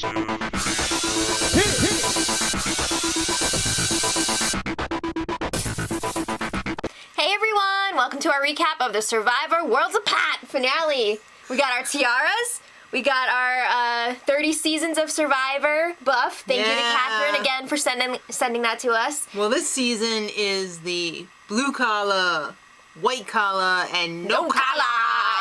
Hey everyone, welcome to our recap of the Survivor Worlds Apart finale. We got our tiaras, we got our 30 seasons of Survivor buff. Thank you to Catherine again for sending that to us. Well, this season is the blue collar, white collar, and no collar.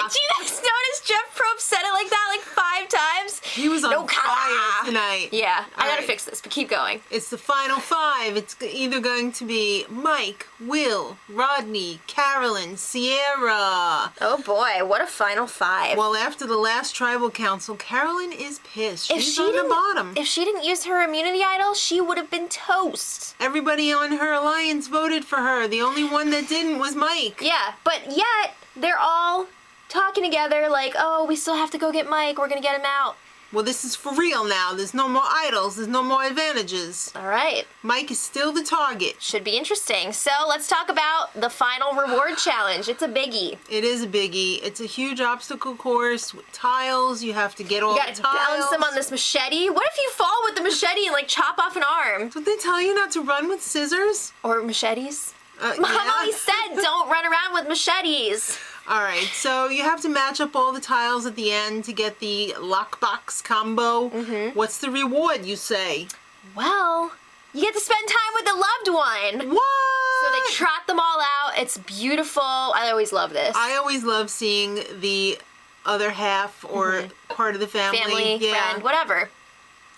Did you guys notice Jeff Probst said it like that like 5 times? He was on fire tonight. Yeah, I gotta right. fix this, but keep going. It's the final 5. It's either going to be Mike, Will, Rodney, Carolyn, Sierra. Oh boy, what a final 5. Well, after the last tribal council, Carolyn is pissed. She's on the bottom. If she didn't use her immunity idol, she would have been toast. Everybody on her alliance voted for her. The only one that didn't was Mike. Yeah, but yet they're all talking together like, oh, we still have to go get Mike. We're gonna get him out. Well, this is for real now. There's no more idols. There's no more advantages. All right. Mike is still the target. Should be interesting. So let's talk about the final reward challenge. It's a biggie. It is a biggie. It's a huge obstacle course with tiles. You have to get all the tiles. You gotta balance them on this machete. What if you fall with the machete and like chop off an arm? Did they tell you not to run with scissors? Or machetes? Mom Yeah. always said don't run around with machetes. All right, so you have to match up all the tiles at the end to get the lockbox combo. What's the reward, you say? Well, you get to spend time with the loved one. What? So they trot them all out. It's beautiful. I always love this. I always love seeing the other half or part of the family. Family, friend, whatever.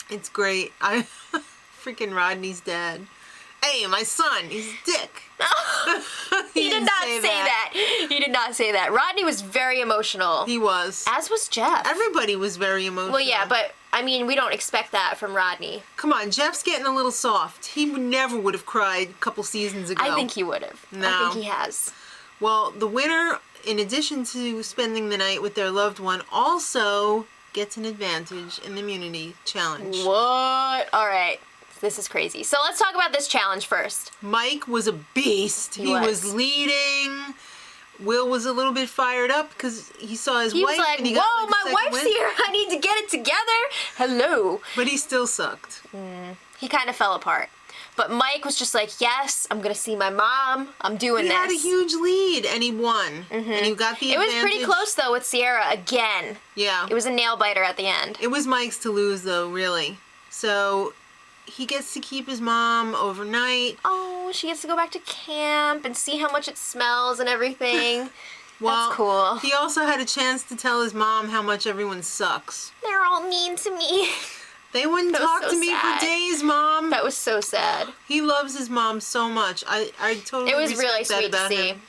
It's great. Freaking Rodney's dad. Hey, my son, he's a dick. He did not say that. He did not say that. Rodney was very emotional. He was. As was Jeff. Everybody was very emotional. Well, yeah, but I mean, we don't expect that from Rodney. Come on, Jeff's getting a little soft. He never would have cried a couple seasons ago. I think he would have. No. I think he has. Well, the winner, in addition to spending the night with their loved one, also gets an advantage in the immunity challenge. What? All right. This is crazy. So let's talk about this challenge first. Mike was a beast. He was leading. Will was a little bit fired up because he saw his wife. He was like, and he whoa, got my wife's here. I need to get it together. Hello. But he still sucked. He kind of fell apart. But Mike was just like, yes, I'm going to see my mom. I'm doing this. He had a huge lead, and he won. And he got the advantage. It was pretty close, though, with Sierra again. Yeah. It was a nail-biter at the end. It was Mike's to lose, though, really. So he gets to keep his mom overnight. Oh, she gets to go back to camp and see how much it smells and everything. Well, that's cool. He also had a chance to tell his mom how much everyone sucks. They're all mean to me. They wouldn't talk to me for days, Mom. That was so sad. He loves his mom so much. I totally It was respect really that sweet about to see. him.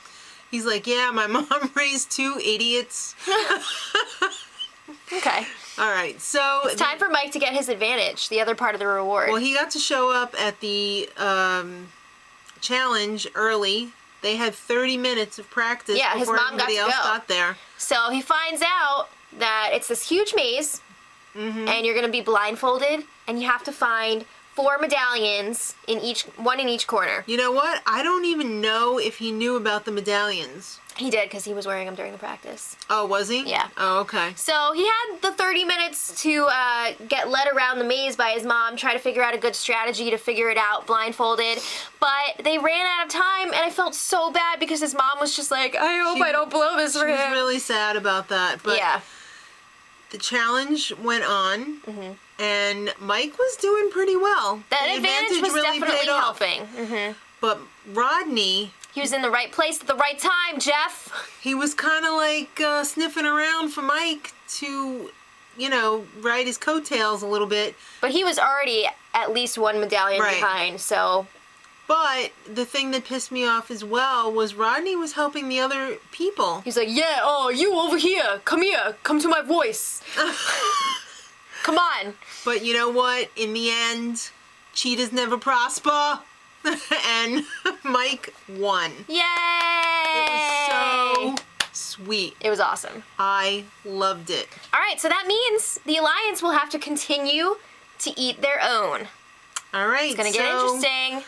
He's like, yeah, my mom raised 2 idiots. Okay. All right, so It's time for Mike to get his advantage, the other part of the reward. well, he got to show up at the challenge early. They had 30 minutes of practice Yeah, his before mom got everybody to else go. got there. So he finds out that it's this huge maze, and you're going to be blindfolded, and you have to find 4 medallions one in each corner. You know what? I don't even know if he knew about the medallions. He did, because he was wearing them during the practice. Oh, was he? Yeah. Oh, okay. So he had the 30 minutes to get led around the maze by his mom, try to figure out a good strategy to figure it out blindfolded. But they ran out of time, and I felt so bad because his mom was just like, I hope I don't blow this for him. She was really sad about that. But yeah. The challenge went on, and Mike was doing pretty well. That The advantage was really definitely paid off. helping. But Rodney, He was in the right place at the right time, Jeff. he was kind of like sniffing around for Mike to, you know, ride his coattails a little bit. But he was already at least 1 medallion behind, so... But the thing that pissed me off as well was Rodney was helping the other people. He's like, yeah, oh, you over here. Come to my voice. Come on. But you know what? In the end, cheetahs never prosper. And Mike won. Yay! It was so sweet. It was awesome. I loved it. All right, so that means the Alliance will have to continue to eat their own. All right. It's going to get interesting.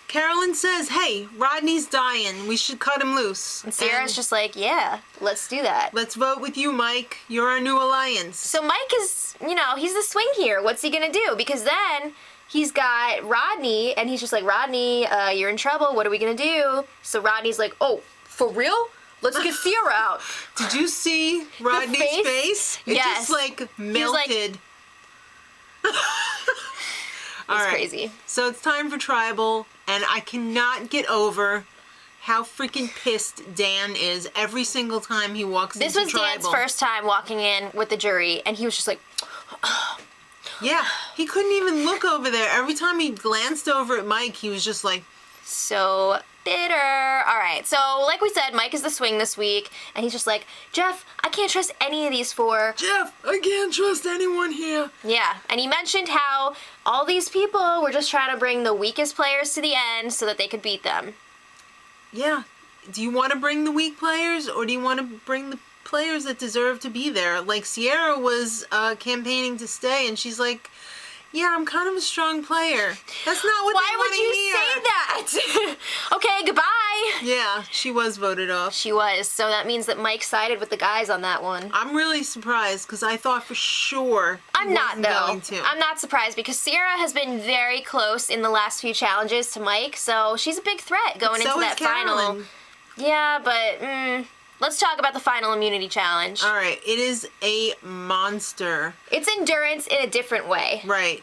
Carolyn says, hey, Rodney's dying. We should cut him loose. And Sierra's just like, yeah, let's do that. Let's vote with you, Mike. You're our new alliance. So Mike is, he's the swing here. What's he going to do? Because then he's got Rodney, and he's just like, Rodney, you're in trouble. What are we going to do? So Rodney's like, oh, for real? Let's get Sierra out. Did you see Rodney's face? It yes. just like melted. It's crazy. So it's time for tribal, and I cannot get over how freaking pissed Dan is every single time he walks into tribal. This was Dan's first time walking in with the jury, and he was just like, yeah, he couldn't even look over there. Every time he glanced over at Mike, he was just like, so bitter. All right, so like we said, Mike is the swing this week, and he's just like, Jeff, I can't trust any of these four. Jeff, I can't trust anyone here. Yeah, and he mentioned how all these people were just trying to bring the weakest players to the end so that they could beat them. Yeah. Do you want to bring the weak players, or do you want to bring the players that deserve to be there? Like, Sierra was campaigning to stay, and she's like, yeah, I'm kind of a strong player. That's not what they want to hear. Why would you say that? Okay, goodbye. Yeah, she was voted off. She was, so that means that Mike sided with the guys on that one. I'm really surprised, because I thought for sure I'm not, though. Going to. I'm not surprised, because Sierra has been very close in the last few challenges to Mike, so she's a big threat going into that final. Yeah, but let's talk about the final immunity challenge. All right, it is a monster. It's endurance in a different way. Right.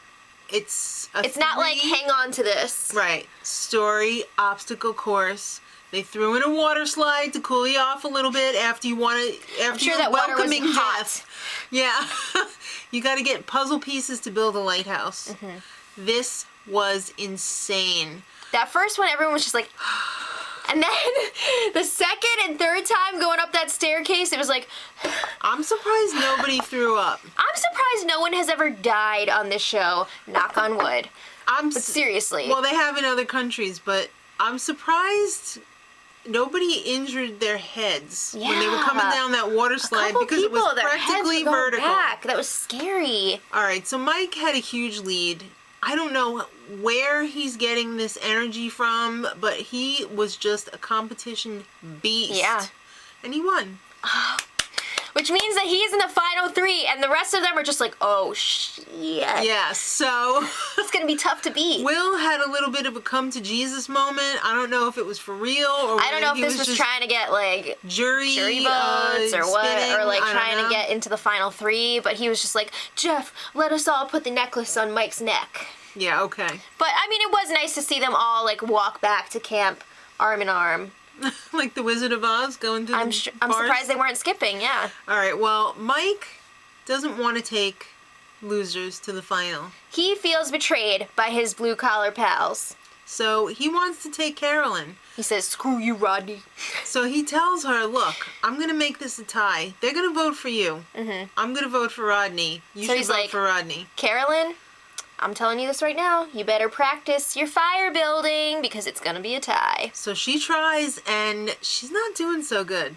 It's not like hang on to this. Right. Story, obstacle course. They threw in a water slide to cool you off a little bit after you want to. After sure you're that water was welcoming hot. death. Yeah. You got to get puzzle pieces to build a lighthouse. Mm-hmm. This was insane. That first one, everyone was just like. And then the second and third time going up that staircase, it was like. I'm surprised nobody threw up. I'm surprised no one has ever died on this show. Knock on wood. But seriously. Well, they have in other countries, but I'm surprised nobody injured their heads when they were coming down that water slide, because it was practically vertical. That was scary. All right, so Mike had a huge lead. I don't know where he's getting this energy from, but he was just a competition beast. Yeah. And he won. Which means that he's in the final three, and the rest of them are just like, oh, shit. Yeah, so. It's going to be tough to beat. Will had a little bit of a come to Jesus moment. I don't know if it was for real, or I don't know if this was trying to get, like, jury votes or what, spinning, or, like, trying to get into the final three, but he was just like, Jeff, let us all put the necklace on Mike's neck. Yeah, okay. But, I mean, it was nice to see them all, like, walk back to camp arm in arm. Like the Wizard of Oz going through I'm surprised they weren't skipping, yeah. All right, well, Mike doesn't want to take losers to the final. He feels betrayed by his blue-collar pals. So he wants to take Carolyn. He says, screw you, Rodney. So he tells her, look, I'm going to make this a tie. They're going to vote for you. Mm-hmm. I'm going to vote for Rodney. You should vote for Rodney. Carolyn, I'm telling you this right now. You better practice your fire building because it's going to be a tie. So she tries, and she's not doing so good.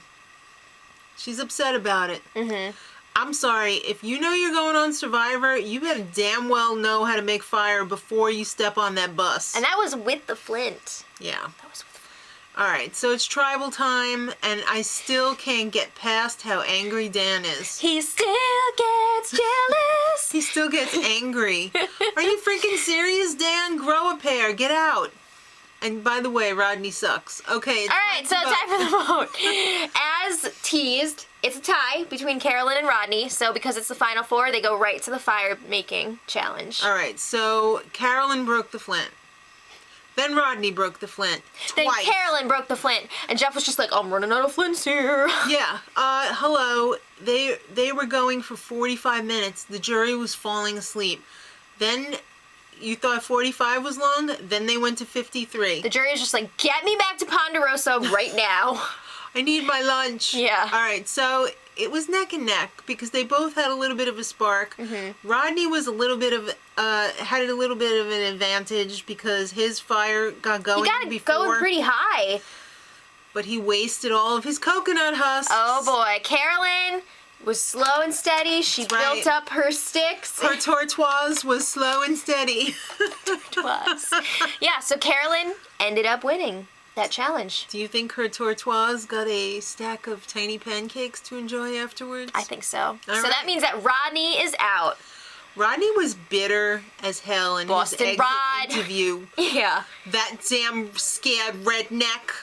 She's upset about it. Mm-hmm. I'm sorry. If you know you're going on Survivor, you better damn well know how to make fire before you step on that bus. And that was with the flint. Yeah. That was with the flint. All right, so it's tribal time, and I still can't get past how angry Dan is. He still gets jealous. He still gets angry. Are you freaking serious, Dan? Grow a pair. Get out. And by the way, Rodney sucks. Okay. All right, so time for the vote. As teased, it's a tie between Carolyn and Rodney. So because it's the final four, they go right to the fire making challenge. All right, so Carolyn broke the flint. Then Rodney broke the flint twice. Then Carolyn broke the flint, and Jeff was just like, I'm running out of flints here. Yeah. Hello. They were going for 45 minutes. The jury was falling asleep. Then you thought 45 was long? Then they went to 53. The jury is just like, get me back to Ponderosa right now. I need my lunch. Yeah. All right, so it was neck and neck because they both had a little bit of a spark. Mm-hmm. Rodney was had a little bit of an advantage because his fire got going before. He got going pretty high. But he wasted all of his coconut husks. Oh boy, Carolyn was slow and steady. She That's right. built up her sticks. Her tortoise was slow and steady. Was. Yeah, so Carolyn ended up winning that challenge. Do you think her tortoise got a stack of tiny pancakes to enjoy afterwards? I think so. All So right. that means that Rodney is out. Rodney was bitter as hell in Boston his exit Rod. interview. Yeah. That damn scared redneck.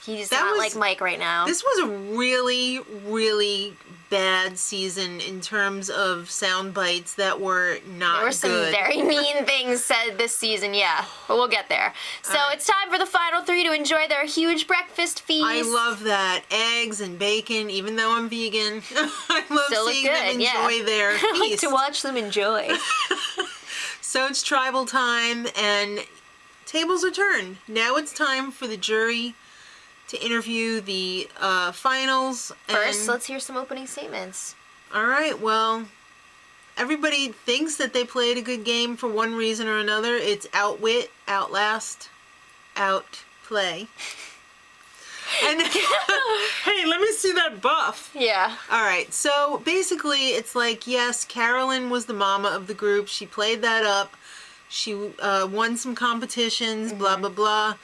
He's That not was- like Mike right now. This was a really, really bad season in terms of sound bites that were not There were some good. very mean things said this season, yeah. But we'll get there. So it's time for the final three to enjoy their huge breakfast feast. I love that. Eggs and bacon, even though I'm vegan. I love Still look seeing them good, yeah. enjoy their I like feast. to watch them enjoy. So it's tribal time, and tables are turned. Now it's time for the jury to interview the finals. First, and, let's hear some opening statements. all right, well, everybody thinks that they played a good game for one reason or another. It's outwit, outlast, outplay. And hey, let me see that buff. Yeah. All right, so basically it's like, yes, Carolyn was the mama of the group. She played that up. She won some competitions, blah, blah, blah.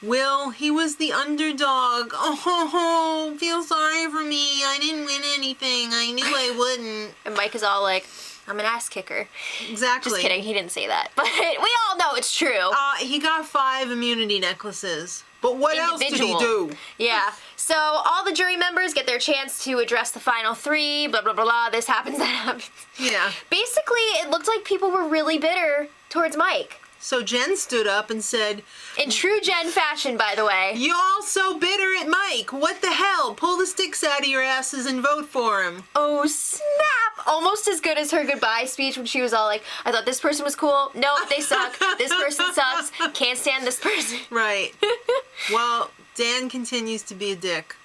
Will, he was the underdog. Oh, feel sorry for me. I didn't win anything. I knew I wouldn't. And Mike is all like, I'm an ass kicker. Exactly. Just kidding, he didn't say that. But we all know it's true. He got 5 immunity necklaces. But what else did he Individual. do? Yeah. So all the jury members get their chance to address the final three, blah, blah, blah, blah. This happens, that happens. Yeah. Basically, it looked like people were really bitter towards Mike. So Jen stood up and said, In true Jen fashion, by the way. "You all so bitter at Mike. What the hell? Pull the sticks out of your asses and vote for him." Oh, snap! Almost as good as her goodbye speech when she was all like, I thought this person was cool. Nope, they suck. This person sucks. Can't stand this person. Right. Well, Dan continues to be a dick.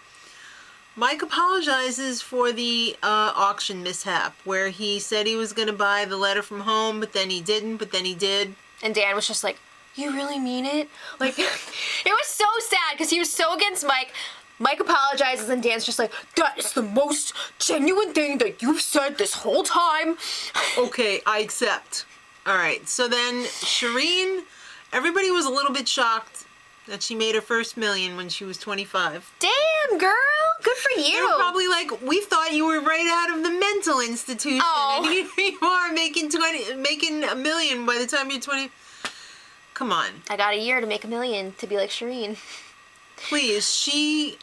Mike apologizes for the auction mishap, where he said he was going to buy the letter from home, but then he didn't, but then he did. And Dan was just like, you really mean it? Like, it was so sad because he was so against Mike. Mike apologizes and Dan's just like, that is the most genuine thing that you've said this whole time. Okay, I accept. All right, so then Shireen, everybody was a little bit shocked that she made her first million when she was 25. Damn, girl. Good for you. They were probably like, we thought you were right out of the mental institution, Oh. and here you are making $1 million by the time you're 20. Come on, I got a year to make $1 million to be like Shireen. please. She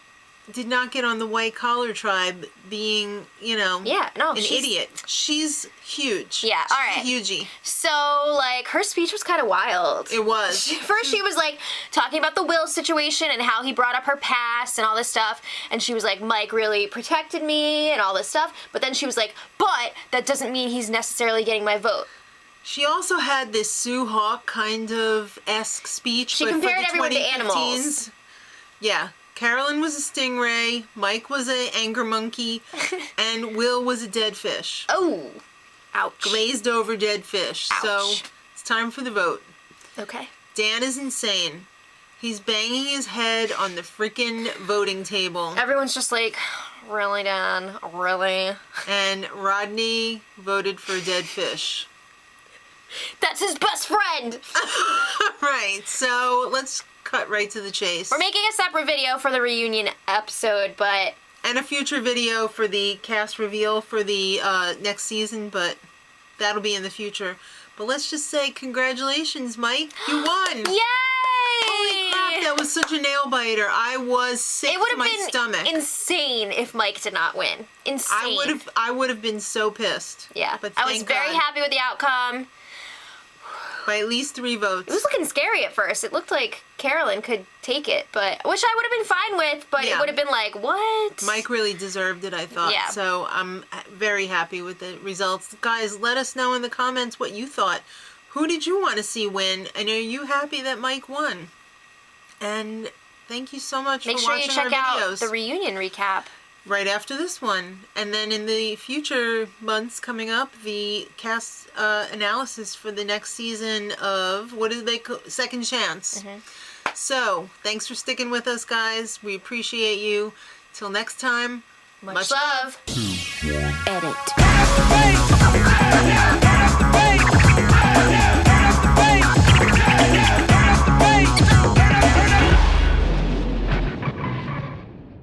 did not get on the white collar tribe being, Yeah, no, an she's- idiot. She's huge. Yeah, all right. She's a hugie. So, like, her speech was kind of wild. It was. First, she was like talking about the Will situation and how he brought up her past and all this stuff. And she was like, Mike really protected me and all this stuff. But then she was like, but that doesn't mean he's necessarily getting my vote. She also had this Sue Hawk kind of esque speech. She but for compared the everyone to 2015s. animals. Yeah. Carolyn was a stingray, Mike was an anger monkey, and Will was a dead fish. Oh, ouch. Glazed over dead fish. So Ouch. it's time for the vote. Okay. Dan is insane. He's banging his head on the freaking voting table. Everyone's just like, really, Dan? Really? And Rodney voted for a dead fish. That's his best friend. Right, so let's cut right to the chase. We're making a separate video for the reunion episode, but And a future video for the cast reveal for the next season, but that'll be in the future. But let's just say congratulations, Mike. You won! yay! Holy crap, that was such a nail biter. I was sick It would to have my been stomach. insane if Mike did not win. Insane. I would have been so pissed. Yeah, But I was thank very God. happy with the outcome. By at least 3 votes. It was looking scary at first. It looked like Carolyn could take it, but which I would have been fine with. But Yeah. it would have been like, what? Mike really deserved it, I thought. Yeah. So I'm very happy with the results. Guys, let us know in the comments what you thought. Who did you want to see win? And are you happy that Mike won? And thank you so much Make for sure you watching check our out videos. the reunion recap. Right after this one. And then in the future months coming up, the cast analysis for the next season of, what do they call, Second Chance. So, thanks for sticking with us, guys. We appreciate you. Till next time, Much love. Edit.